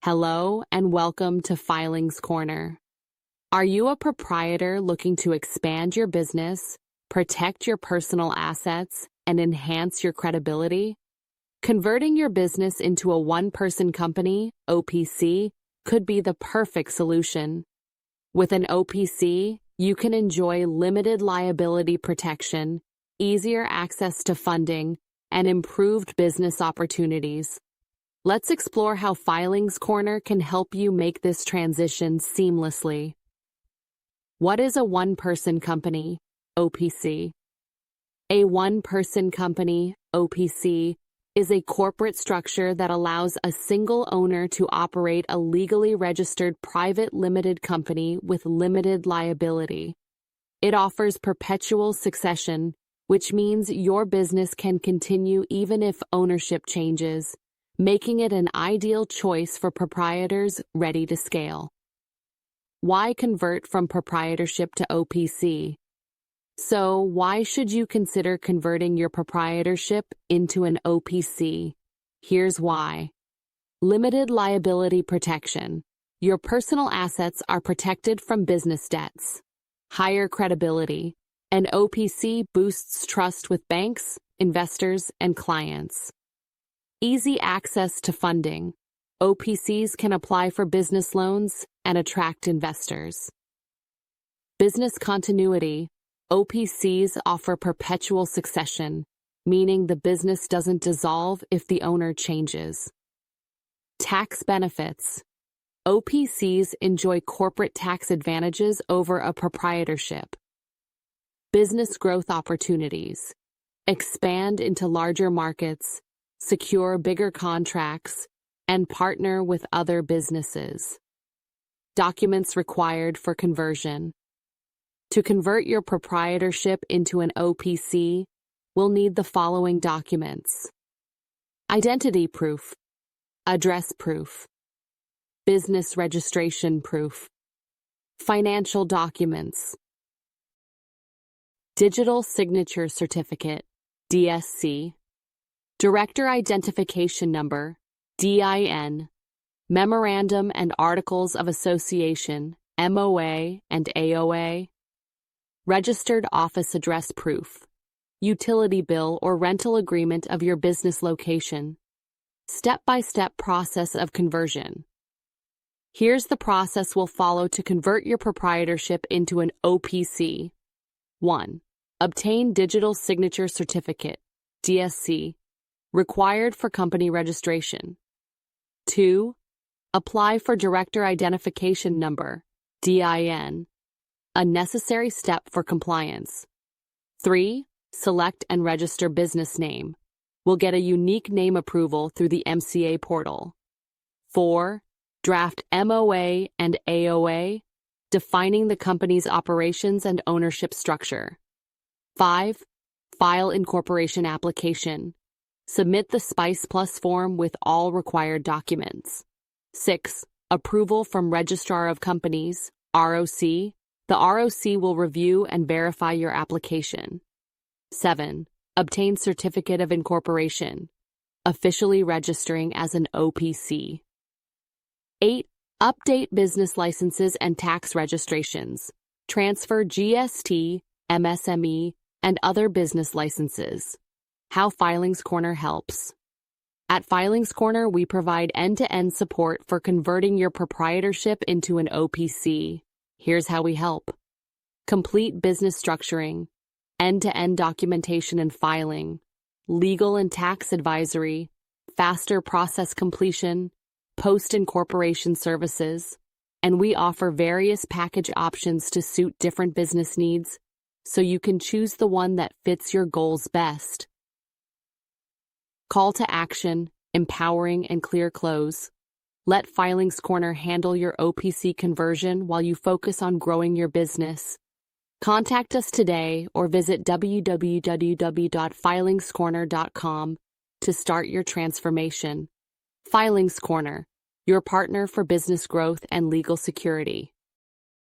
Hello and welcome to Filings Corner. Are you a proprietor looking to expand your business, protect your personal assets, and enhance your credibility? Converting your business into a one-person company, OPC, could be the perfect solution. With an OPC, you can enjoy limited liability protection, easier access to funding, and improved business opportunities. Let's explore how Filings Corner can help you make this transition seamlessly. What is a one-person company, OPC? A one-person company, OPC, is a corporate structure that allows a single owner to operate a legally registered private limited company with limited liability. It offers perpetual succession, which means your business can continue even if ownership changes, making it an ideal choice for proprietors ready to scale. Why convert from proprietorship to OPC? So, why should you consider converting your proprietorship into an OPC? Here's why. Limited liability protection. Your personal assets are protected from business debts. Higher credibility. An OPC boosts trust with banks, investors, and clients. Easy access to funding. OPCs can apply for business loans and attract investors. Business continuity. OPCs offer perpetual succession, meaning the business doesn't dissolve if the owner changes. Tax benefits. OPCs enjoy corporate tax advantages over a proprietorship. Business growth opportunities. Expand into larger markets, secure bigger contracts, and partner with other businesses. Documents required for conversion. To convert your proprietorship into an OPC, we'll need the following documents: identity proof, address proof, business registration proof, financial documents, digital signature certificate, DSC, Director Identification Number, DIN, Memorandum and Articles of Association, MOA and AOA, Registered Office Address Proof, Utility Bill or Rental Agreement of your business location. Step-by-step process of conversion. Here's the process we'll follow to convert your proprietorship into an OPC. 1. Obtain Digital Signature Certificate, DSC, required for company registration. 2. Apply for Director Identification Number, DIN, a necessary step for compliance. 3. Select and register business name. We'll get a unique name approval through the MCA portal. 4. Draft MOA and AOA, defining the company's operations and ownership structure. 5. File incorporation application. Submit the SPICE Plus form with all required documents. 6. Approval from Registrar of Companies, ROC. The ROC will review and verify your application. 7. Obtain Certificate of Incorporation, officially registering as an OPC. 8. Update business licenses and tax registrations. Transfer GST, MSME, and other business licenses. How Filings Corner helps. At Filings Corner, we provide end-to-end support for converting your proprietorship into an OPC. Here's how we help. Complete business structuring, end-to-end documentation and filing, legal and tax advisory, faster process completion, post-incorporation services, and we offer various package options to suit different business needs, so you can choose the one that fits your goals best. Call to action, empowering and clear close. Let Filings Corner handle your OPC conversion while you focus on growing your business. Contact us today or visit www.filingscorner.com to start your transformation. Filings Corner, your partner for business growth and legal security.